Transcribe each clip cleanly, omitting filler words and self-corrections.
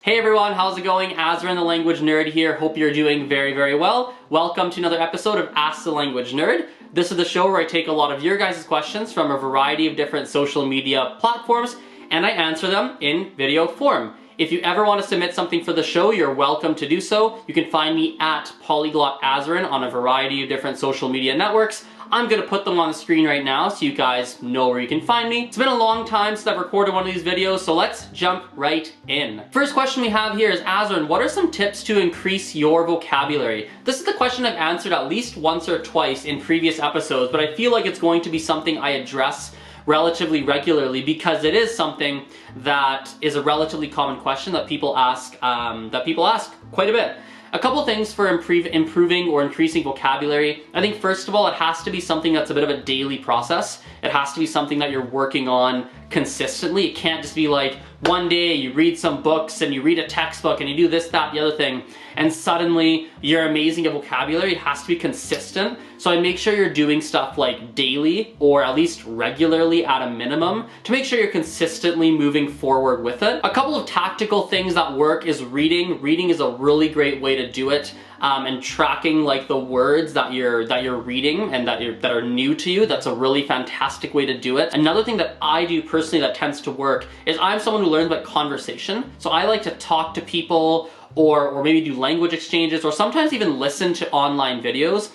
Hey everyone, how's it going? Azren the Language Nerd here. Hope you're doing very well. Welcome to another episode of Ask the Language Nerd. This is the show where I take a lot of your guys' questions from a variety of different social media platforms and I answer them in video form. If you ever want to submit something for the show, you're welcome to do so. You can find me at PolyglotAzren on a variety of different social media networks. I'm going to put them on the screen right now so you guys know where you can find me. It's been a long time since I've recorded one of these videos, so let's jump right in. First question we have here is, Azren, what are some tips to increase your vocabulary? This is the question I've answered at least once or twice in previous episodes, but I feel like it's going to be something I address relatively regularly because it is something that is a relatively common question that people ask quite a bit. A couple things for improving or increasing vocabulary. I think first of all, it has to be something that's a bit of a daily process. It has to be something that you're working on consistently. It can't just be like one day you read some books and you read a textbook and you do this, that, the other thing, and suddenly you're amazing at vocabulary. It has to be consistent. So I make sure you're doing stuff like daily or at least regularly at a minimum to make sure you're consistently moving forward with it. A couple of tactical things that work is reading. Reading is a really great way to do it. And tracking like the words that you're reading and that are new to you, that's a really fantastic way to do it. Another thing that I do personally that tends to work is I'm someone who learns by conversation. So I like to talk to people or maybe do language exchanges or sometimes even listen to online videos.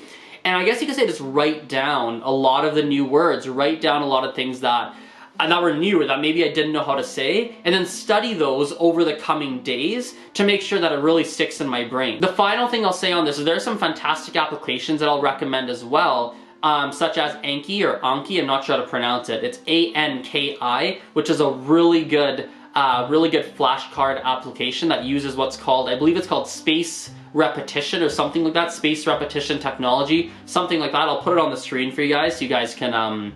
And I guess you could say just write down a lot of the new words, write down a lot of things that were new or that maybe I didn't know how to say, and then study those over the coming days to make sure that it really sticks in my brain. The final thing I'll say on this is there are some fantastic applications that I'll recommend as well, such as Anki or Anki, I'm not sure how to pronounce it. It's A-N-K-I, which is a really good flashcard application that uses what's called, I believe it's called space repetition or something like that, space repetition technology, something like that. I'll put it on the screen for you guys so you guys can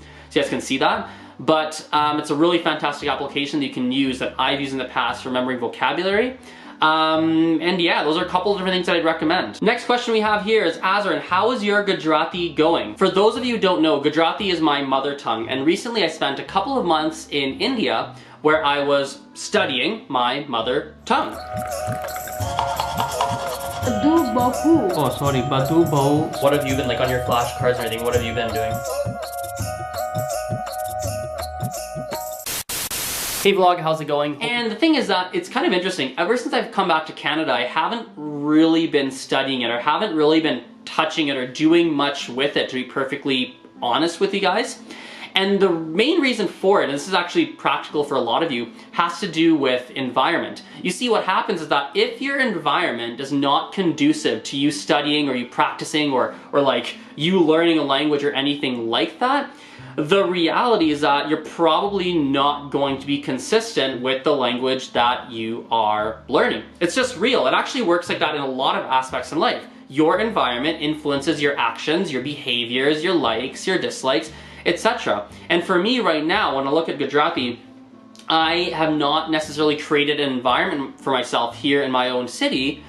see that. But it's a really fantastic application that you can use that I've used in the past for remembering vocabulary. And yeah, those are a couple of different things that I'd recommend. Next question we have here is, Azren, how is your Gujarati going? For those of you who don't know, Gujarati is my mother tongue, and recently I spent a couple of months in India where I was studying my mother tongue. Oh, sorry, Badu Bau. What have you been, like on your flashcards or anything, what have you been doing? Hey vlog, how's it going? And the thing is that it's kind of interesting. Ever since I've come back to Canada, I haven't really been studying it or haven't really been touching it or doing much with it, to be perfectly honest with you guys. And the main reason for it, and this is actually practical for a lot of you, has to do with environment. You see, what happens is that if your environment is not conducive to you studying or you practicing or like you learning a language or anything like that, the reality is that you're probably not going to be consistent with the language that you are learning. It's just real. It actually works like that in a lot of aspects in life. Your environment influences your actions, your behaviors, your likes, your dislikes, etc. And for me right now, when I look at Gujarati, I have not necessarily created an environment for myself here in my own city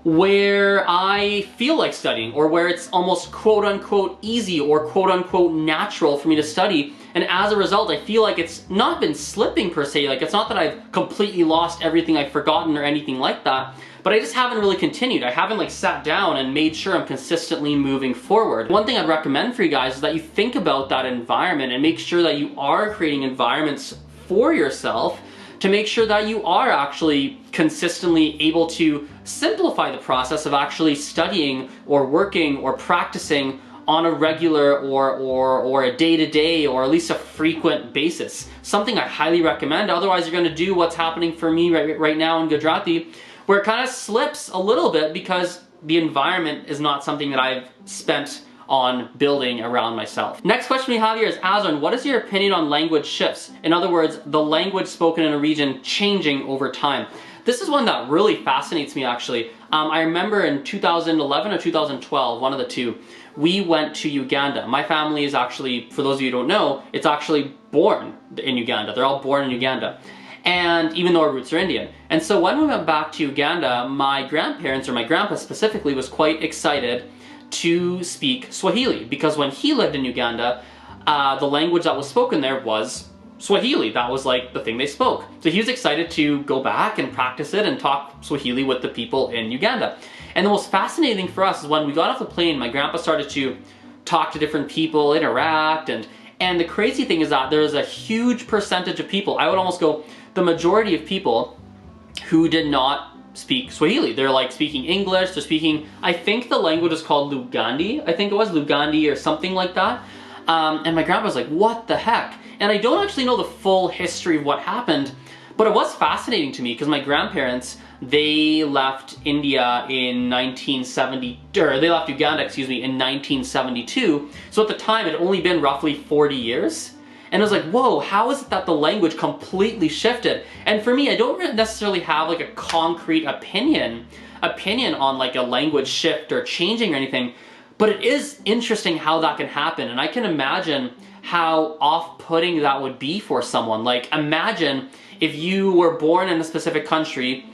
where I feel like studying or where it's almost quote-unquote easy or quote-unquote natural for me to study. And as a result, I feel like it's not been slipping per se. Like, it's not that I've completely lost everything I've forgotten or anything like that, but I just haven't really continued. I haven't like sat down and made sure I'm consistently moving forward. One thing I'd recommend for you guys is that you think about that environment and make sure that you are creating environments for yourself to make sure that you are actually consistently able to simplify the process of actually studying or working or practicing on a regular or a day-to-day or at least a frequent basis. Something I highly recommend, otherwise you're gonna do what's happening for me right now in Gujarati, where it kind of slips a little bit because the environment is not something that I've spent on building around myself. Next question we have here is, Azren, what is your opinion on language shifts? In other words, the language spoken in a region changing over time. This is one that really fascinates me actually. I remember in 2011 or 2012, one of the two, we went to Uganda. My family is actually, for those of you who don't know, it's actually born in Uganda. They're all born in Uganda. And even though our roots are Indian. And so when we went back to Uganda, my grandparents, or my grandpa specifically, was quite excited to speak Swahili, because when he lived in Uganda, the language that was spoken there was Swahili. That was like the thing they spoke. So he was excited to go back and practice it and talk Swahili with the people in Uganda. And the most fascinating thing for us is when we got off the plane, my grandpa started to talk to different people, interact, and the crazy thing is that there's a huge percentage of people, I would almost go the majority of people, who did not speak Swahili. They're like speaking English, they're speaking, I think the language is called Lugandi, I think it was Lugandi or something like that. And my grandpa was like, what the heck? And I don't actually know the full history of what happened, but it was fascinating to me because my grandparents, they left India in 1970, or they left Uganda, excuse me, in 1972. So at the time, it had only been roughly 40 years. And I was like, whoa, how is it that the language completely shifted? And for me, I don't necessarily have like a concrete opinion on like a language shift or changing or anything, but it is interesting how that can happen. And I can imagine how off-putting that would be for someone. Like, imagine if you were born in a specific country,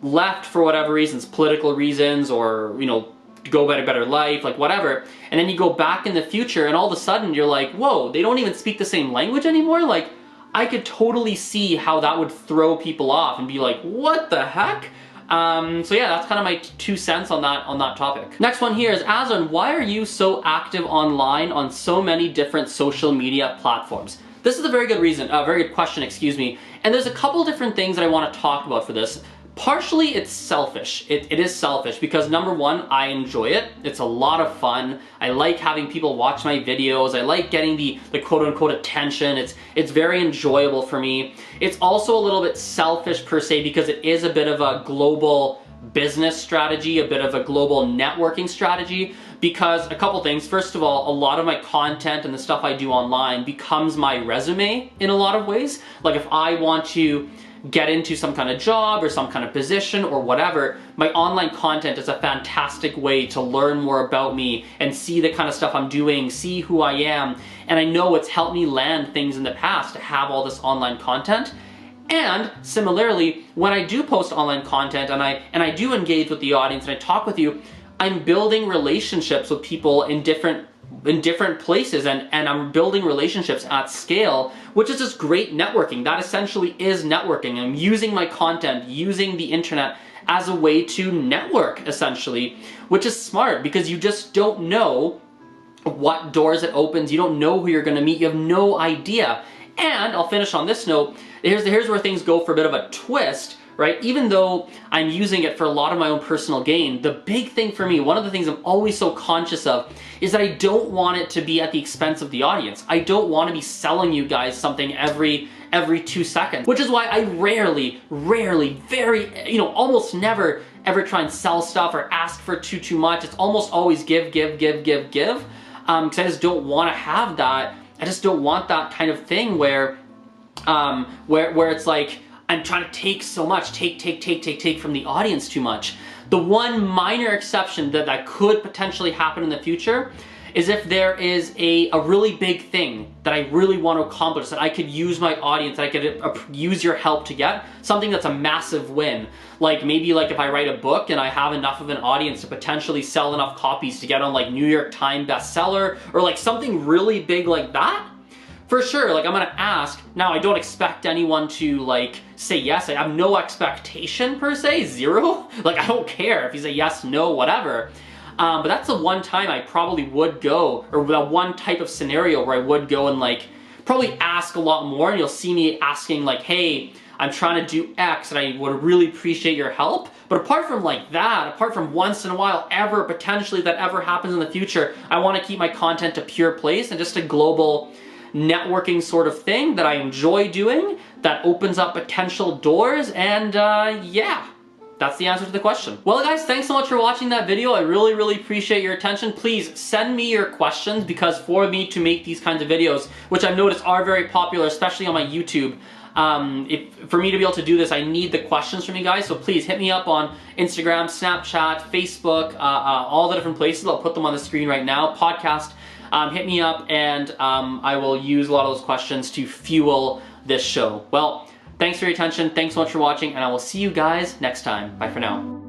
left for whatever reasons, political reasons, or, you know, go get a better life, like whatever, and then you go back in the future and all of a sudden you're like, whoa, they don't even speak the same language anymore? Like, I could totally see how that would throw people off and be like, what the heck? So yeah, that's kind of my 2 cents on that topic. Next one here is, Azren, why are you so active online on so many different social media platforms? This is a very good reason, very good question, excuse me. And there's a couple different things that I want to talk about for this. Partially, it's selfish. It is selfish because number one, I enjoy it. It's a lot of fun. I like having people watch my videos. I like getting the quote-unquote attention. It's very enjoyable for me. It's also a little bit selfish per se because it is a bit of a global business strategy, a bit of a global networking strategy, because a couple things. First of all, a lot of my content and the stuff I do online becomes my resume in a lot of ways. Like if I want to get into some kind of job or some kind of position or whatever, my online content is a fantastic way to learn more about me and see the kind of stuff I'm doing, see who I am. And I know it's helped me land things in the past to have all this online content. And similarly, when I do post online content and I do engage with the audience and I talk with you, I'm building relationships with people in different places, and I'm building relationships at scale, which is just great networking. That essentially is networking. I'm using my content, using the internet as a way to network, essentially, which is smart because you just don't know what doors it opens. You don't know who you're gonna meet. You have no idea. And I'll finish on this note. Here's where things go for a bit of a twist. Right? Even though I'm using it for a lot of my own personal gain, the big thing for me, one of the things I'm always so conscious of, is that I don't want it to be at the expense of the audience. I don't want to be selling you guys something every 2 seconds, which is why I rarely, almost never ever try and sell stuff or ask for too much. It's almost always give. Because I just don't want to have that. I just don't want that kind of thing where it's like, I'm trying to take so much, take from the audience too much. The one minor exception that could potentially happen in the future is if there is a really big thing that I really want to accomplish, that I could use my audience, that I could use your help to get, something that's a massive win. Like maybe like if I write a book and I have enough of an audience to potentially sell enough copies to get on like New York Times bestseller, or like something really big like that, for sure, like I'm gonna ask. Now I don't expect anyone to like say yes. I have no expectation per se, zero. Like I don't care if you say yes, no, whatever. But that's the one time I probably would go, or the one type of scenario where I would go and like probably ask a lot more, and you'll see me asking like, hey, I'm trying to do X and I would really appreciate your help. But apart from like that, apart from once in a while, ever, potentially that ever happens in the future, I wanna keep my content a pure place and just a global networking sort of thing that I enjoy doing, that opens up potential doors, and yeah, that's the answer to the question. Well guys, thanks so much for watching that video. I really appreciate your attention. Please send me your questions, because for me to make these kinds of videos, which I've noticed are very popular, especially on my YouTube, for me to be able to do this, I need the questions from you guys. So please hit me up on Instagram, Snapchat, Facebook, all the different places. I'll put them on the screen right now. Podcast. Hit me up, and I will use a lot of those questions to fuel this show. Well, thanks for your attention, thanks so much for watching, and I will see you guys next time. Bye for now.